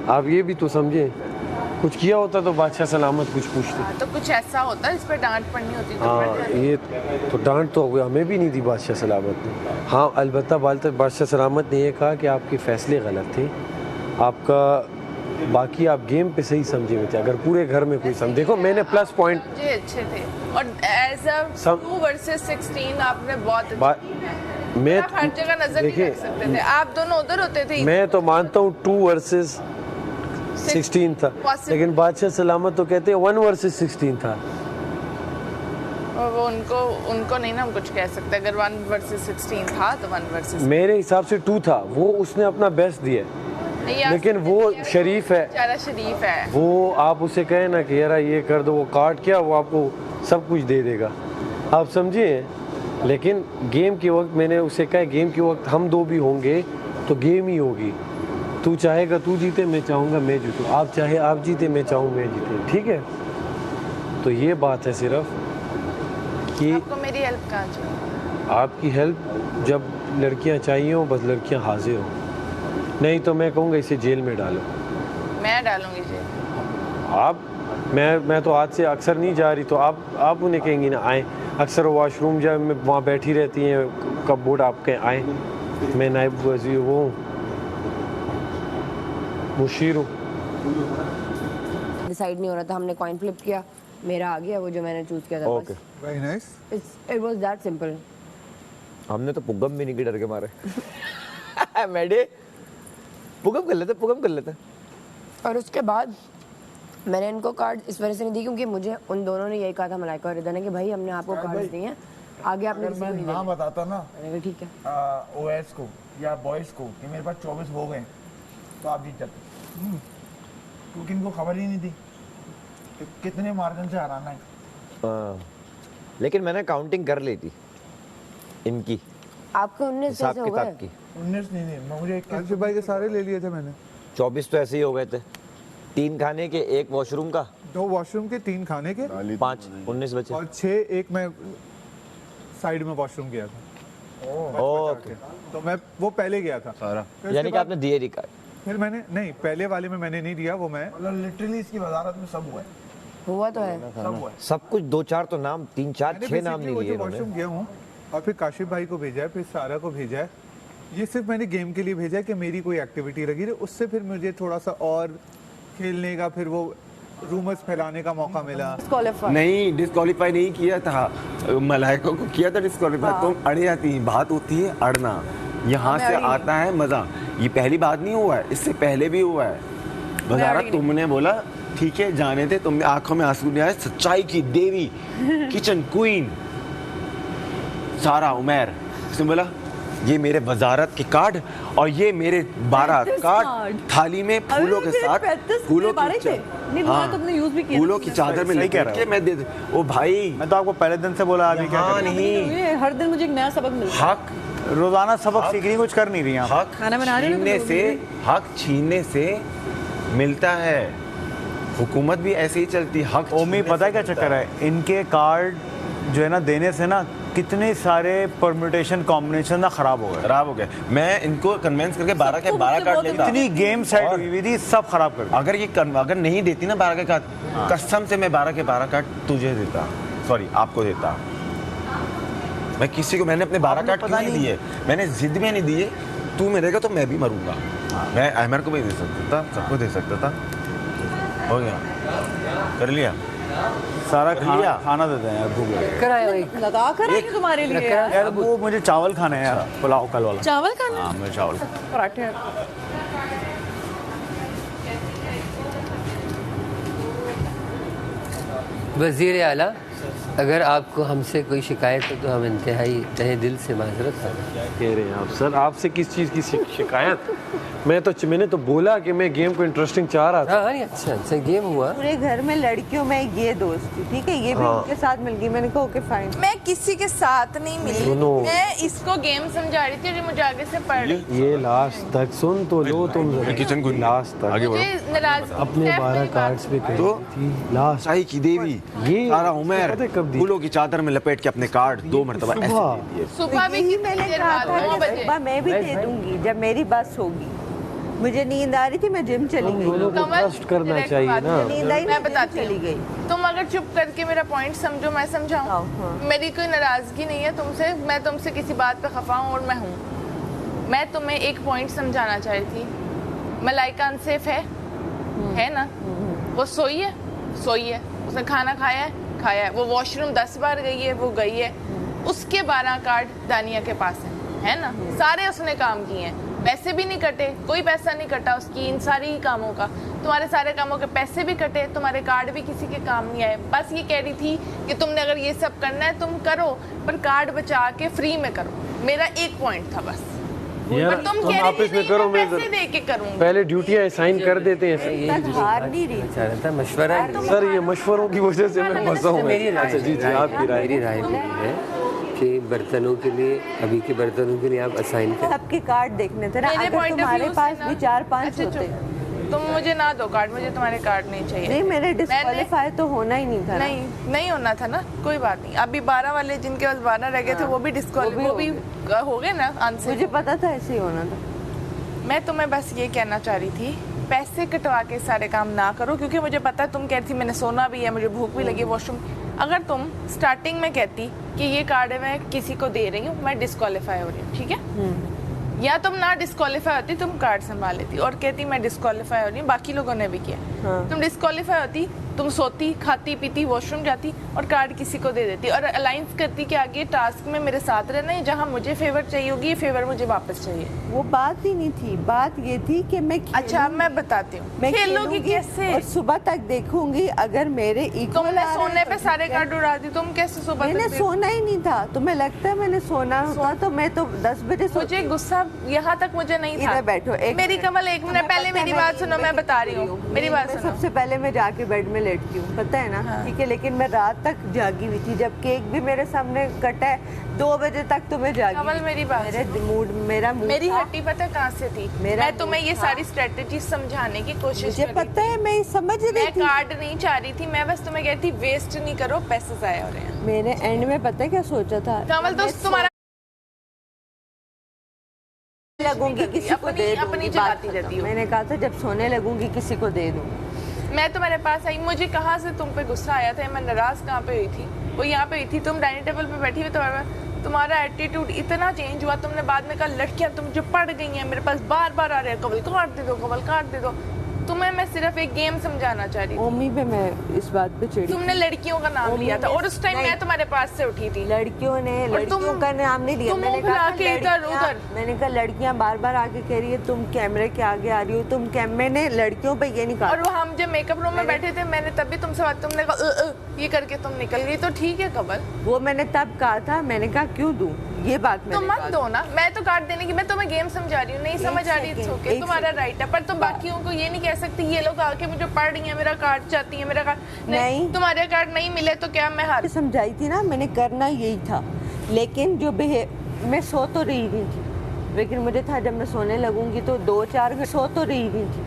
आप ये भी तो समझे, कुछ किया होता तो बादशाह सलामत कुछ पूछते। तो कुछ ऐसा होता है इस पर डांट पड़नी होती तो हाँ, ये तो डांट तो हमें भी नहीं दी बादशाह सलामत ने। हाँ अलबत्ता बादशाह सलामत ने ये कहा कि आपके फ़ैसले गलत थे, आपका बाकी आप गेम पे सही समझे हुए थे। अगर पूरे घर में कोई समझ, देखो मैंने प्लस पॉइंट मुझे अच्छे थे और एज अ 2 वर्सेस 16 आपने बहुत मैं आप हर जगह नजर नहीं रख सकते थे, आप दोनों उधर होते थे। मैं तो मानता हूँ 2 वर्सेस 16 था, लेकिन बादशाह सलामत तो कहते हैं 1 वर्सेस 16 था। और वो उनको नहीं ना हम कुछ कह सकते, अगर 1 वर्सेस 16 था तो 1 वर्सेस मेरे हिसाब से 2 था, वो उसने अपना बेस्ट दिया, लेकिन वो शरीफ है, बेचारा शरीफ है। वो आप उसे कहें ना कि यार ये कर दो, वो कार्ड क्या, वो आपको सब कुछ दे देगा, आप समझिए। लेकिन गेम के वक्त मैंने उसे कहा गेम के वक्त हम दो भी होंगे तो गेम ही होगी, तू चाहेगा तू जीते, मैं चाहूँगा मैं जीतूँ, आप चाहे आप जीते, मैं चाहूँ मैं जीते, ठीक है। तो ये बात है सिर्फ कि आपको मेरी हेल्प कहाँ चाहिए? आपकी हेल्प जब लड़कियां चाहिए हो, बस लड़कियां हाजिर हो, नहीं तो मैं कहूँगा इसे जेल में डालो। मैं डालूंगी जेल। आप मैं तो आज से अक्सर नहीं जा रही, तो आप उन्हें कहेंगी ना आए, अक्सर वॉशरूम जब मैं वहाँ बैठी रहती हैं कब बोर्ड आपके आए, मैं नायब वज़ीर वो मुशीर हूँ। डिसाइड नहीं हो रहा था, हमने कॉइन फ्लिप किया, मेरा आ गया वो जो मैंने चूज किया था। Okay very nice. It was that simple. हमने तो पुगम भी नहीं की डर के मारे मैडे पुगम कर लेते। और उसके बाद मैंने इनको कार्ड इस वजह से नहीं दी क्योंकि मुझे उन दोनों ने यही कहा था, मलाइका और रिदा ने, कि भाई हमने आपको कार्ड दिए हैं, आगे आपने किसी को नहीं नाम दिया। बताता ना मैंने कहा ठीक है, ओएस को या बॉयज को कि मेरे पास 24 हो गए तो आप जीत जाते, क्योंकि इनको खबर ही नहीं थी कि कितने मार्जिन से हराना है। लेकिन मैंने काउंटिंग कर ली थी इनकी, आपके 19 हिसाब कैसे हो किताब गए? की। 19 नहीं, मुझे काशिफ भाई के सारे ले लिए थे मैंने। 24 तो ऐसे ही हो गए थे, 3 खाने के 1 वॉशरूम का, 2 वॉशरूम के 3 खाने के 5 19 बचे। और 6 एक मैं साइड में वॉशरूम गया था। ओके, तो मैं वो पहले गया था सारा। यानी कि आपने दिए रिकॉर्ड। फिर मैंने नहीं, पहले वाले में मैंने नहीं दिया, वो मैं मतलब लिटरली इसकी वजारत में सब हुआ है, हुआ तो है, सब हुआ है। सब कुछ 2-4 तो नाम, 3-4 मैंने 6 नाम basically नहीं वो लिए जो वॉशरूम गया हूँ और फिर काशिफ भाई को भेजा है, फिर सारा को भेजा है। ये सिर्फ मैंने गेम के लिए भेजा है कि मेरी कोई एक्टिविटी लगी रही, उससे फिर मुझे थोड़ा सा और खेलने का, फिर वो रूमर्स फैलाने का मौका मिला। नहीं, डिस्क्वालीफाई नहीं किया था, मलाइका को किया था डिस्क्वालीफाई। तुम अड़ जाती हैं, बात होती है अड़ना, यहाँ से आता है मजा। ये पहली बात नहीं हुआ है, इससे पहले भी हुआ है। वजारत तुमने बोला ठीक है जाने थे, तुमने आंखों में आंसू नहीं आए, सच्चाई की देवी किचन क्वीन सारा उमैर, उसने बोला ये मेरे वजारत के कार्ड और ये मेरे 12 कार्ड थाली में फूलों के साथ, फूलों की फूलों की चादर में लेके के मैं दे ओ भाई, मैं तो आपको पहले दिन से बोला आगे क्या करें। नहीं, हर दिन मुझे एक नया सबक मिलता है। हक रोजाना सबक सीख रही, कुछ कर नहीं रही आप। हक छीनने से मिलता है, हुकूमत भी ऐसे ही चलती। हक ओमी पता है क्या चक्कर है, इनके कार्ड जो है ना देने से ना कितने सारे परम्यूटेशन कॉम्बिनेशन ना खराब हो गए। मैं इनको कन्विंस करके 12 के 12 कार्ड लेता। इतनी गेम सेट हुई थी, सब खराब कर दिया। अगर नहीं देती ना 12 के कार्ड, कसम से मैं 12 के 12 कार्ड तुझे देता, सॉरी आपको देता। मैं किसी को, मैंने अपने 12 कार्ड क्यों नहीं दिए, मैंने जिद में नहीं दिए। तू मेरेगा तो मैं भी मरूंगा। मैं अहमर को भी दे सकता था, सबको दे सकता था, हो गया, कर लिया सारा खाना देते हैं यार, भूख लगी लगा कर आए तुम्हारे लिए यार। वो मुझे चावल खाना है यार, पुलाव कल वाला। चावल खाना? हाँ मुझे चावल, पराठे। वज़ीर आला, अगर आपको हमसे कोई शिकायत हो तो हम इंतहाई तहे दिल से माजरत कह रहे हैं आप सर, आपसे किस चीज़ की शिकायत? मैंने तो बोला कि मैं गेम को इंटरेस्टिंग चाह रहा था। हाँ अच्छा गेम हुआ। पूरे घर में लड़कियों में ये दोस्त थी, ठीक है, ये भी उनके साथ मिल गई। मैंने कहा ओके फाइन। मैं किसी के साथ नहीं मिली, मैं इसको गेम समझा रही थी, मुझे आगे से पढ़ रही। ये लास्ट तक सुन तो लो तुम, किचन को लास्ट तक आगे बढ़ो। नाराज अपने 12 कार्ड्स पे कह रही थी लास्ट। सच्चाई की देवी, ये सारा उमर पता है कब दी? फूलों की चादर में लपेट के अपने कार्ड 2 मरतबा ऐसे दे दिए। सुबह भी मैंने कहा था बाद 9 बजे मैं भी दे दूंगी जब मेरी बस होगी। मुझे नींद आ रही थी, मैं जिम चली तुम गई। दोनों को कमल, ट्रस्ट करना direct चाहिए बात ना। है। नींद आई, मैं बताती चली गई। तुम अगर चुप करके मेरा पॉइंट समझो, मैं समझाऊं। हाँ। मेरी कोई नाराजगी नहीं है तुमसे, मैं तुमसे किसी बात पे खफा हूं और मैं हूं। मैं तुम्हें एक पॉइंट समझाना चाह रही थी। मलाइका अनसेफ है ना? वो सोई है, उसने खाना खाया है, वो वॉशरूम 10 बार गई है, वो गई है। उसके 12 कार्ड दानिया के पास है ना? सारे उसने काम किए हैं, पैसे भी नहीं कटे, कोई पैसा नहीं कटा उसकी इन सारी ही कामों का। तुम्हारे सारे कामों के पैसे भी कटे, तुम्हारे कार्ड भी किसी के काम नहीं आए। बस ये कह रही थी कि तुमने अगर ये सब करना है तुम करो, पर कार्ड बचा के फ्री में करो। मेरा एक पॉइंट था बस। यार पर तुम तुम कह आपस रही में थी करो, मैं मैं पैसे दे के करूंगी। पहले ड्यूटियां असाइन कर देते हैं तक हार नहीं रही। चाह रहा था मशवरा सर। ये मशवरों की वजह से मैं फंसा हूँ। मेरी राय अच्छा जी जी, आपकी राय। मेरी राय है कि बर्तनों के लिए, अभी के बर्तनों के लिए आप असाइन करें। सबके कार्ड देखने थे ना, मेरे अगर point of तुम्हारे view से पास ना- भी 4-5 अच्छा, होते। तुम मुझे ना दो कार्ड, मुझे तुम्हारे कार्ड नहीं चाहिए। नहीं, मेरे डिस्क्वालीफाई तो होना ही नहीं था ना। नहीं होना था ना, कोई बात नहीं। अभी 12 वाले जिनके पास 12 रह गए थे वो भी डिस्क्वालीफाई, वो भी हो गए ना आंसर। मुझे पता था ऐसे ही होना था। मैं तुम्हें बस ये कहना चाह रही थी, पैसे कटवा के सारे काम ना करो, क्योंकि मुझे पता है तुम कह रही थी मैंने सोना भी है, मुझे भूख भी लगी, वॉशरूम। अगर तुम स्टार्टिंग में कहती कि ये कार्ड है मैं किसी को दे रही हूँ, मैं डिस्क्वालीफाई हो रही हूँ, ठीक है, या तुम ना डिस्क्वालीफाई होती, तुम कार्ड संभाल लेती और कहती मैं डिस्क्वालीफाई हो रही हूँ, बाकी लोगों ने भी किया। तुम डिस्क्वालीफाई होती, तुम सोती, खाती पीती, वॉशरूम जाती और कार्ड किसी को दे देती और अलायंस करती कि आगे टास्क में मेरे साथ रहना है, जहाँ मुझे फेवर चाहिए होगी ये फेवर मुझे वापस चाहिए। वो बात ही नहीं थी, बात ये थी कि मैं अच्छा अब मैं बताती हूँ, मैं खेलोगी कैसे? और सुबह तक देखूंगी, अगर मेरे इक्वल तुमने सोने पे सारे कार्ड उड़ा दी, तुम कैसे सुबह तक मैंने सोना ही नहीं था। तुम्हें लगता है मैंने सोना होता तो मैं तो 10 बजे मुझे गुस्सा यहाँ तक मुझे नहीं था। इधर बैठो, एक मेरी मिनट। कमल, एक मिनट पहले मेरी बात सुनो, मैं बता रही हूँ, मेरी बात सुनो। सबसे पहले मैं जाके बेड में लेटती हूँ, पता है ना? ठीक है, लेकिन मैं रात तक जागी हुई थी, जब केक भी मेरे सामने कटा है 2 बजे तक तो मैं जागी। कमल मेरी बात, मेरा मूड मेरी था। हड्डी पता कहाँ से थी? मैं तुम्हें ये सारी स्ट्रेटेजी समझाने की कोशिश मुझे कर रही पता है, मैं समझ रही मैं थी। कार्ड नहीं चाह रही थी, मैं बस तुम्हें कहती वेस्ट नहीं करो, पैसे जाया हो रहे हैं। मेरे एंड में पता है क्या सोचा था? कमल तो तुम्हारा लगूंगी किसी को दे दूंगी, अपनी बात चलाती खत्म। रहती हो। मैंने कहा था जब सोने लगूंगी किसी को दे दूं। मैं तुम्हारे पास आई, मुझे कहाँ से तुम पे गुस्सा आया था? मैं नाराज कहाँ पे हुई थी? वो यहाँ पे हुई थी, तुम डाइनिंग टेबल पे बैठी हुई, तुम्हारा एटीट्यूड इतना चेंज हुआ। तुमने बाद में कहा लड़कियां तुम जो पड़ गई हैं मेरे पास बार बार आ रहे हैं, कवल काट दे दो, कवल काट दे दो। तुम्हें मैं सिर्फ एक गेम समझाना चाह रही थी। ओमी पे मैं इस बात पे चिढ़ी। तुमने लड़कियों का नाम लिया था और उस टाइम मैं तुम्हारे पास से उठी थी। लड़कियों का नाम नहीं लिया। मैंने कहा लड़कियां बार बार आके कह रही है तुम कैमरे के आगे आ रही हो, तुम मैंने लड़कियों पे ये नहीं कहा। और वो हम जब मेकअप रूम में बैठे थे, मैंने तभी तुमसे बात, तुमने कहा ये करके तुम निकल गई, तो ठीक है कमल। वो मैंने तब कहा था, मैंने कहा क्यों दूं ये बात तो मत दो ना, मैं तो काट देने की, मैं तुम्हें गेम समझा रही हूँ, नहीं समझ आ रही है ओके, तुम्हारा राइट है, पर तुम बाकियों को ये नहीं कह सकती ये लोग आके मुझे पढ़ रही है मेरा कार्ड चाहती है, मेरा कार्ड नहीं, तुम्हारे कार्ड नहीं मिले तो क्या मैं हार? समझाई थी ना मैंने, करना यही था। लेकिन जो मैं सो तो रही थी, लेकिन मुझे था जब मैं सोने लगूंगी तो 2-4 घंटे सो तो रही थी।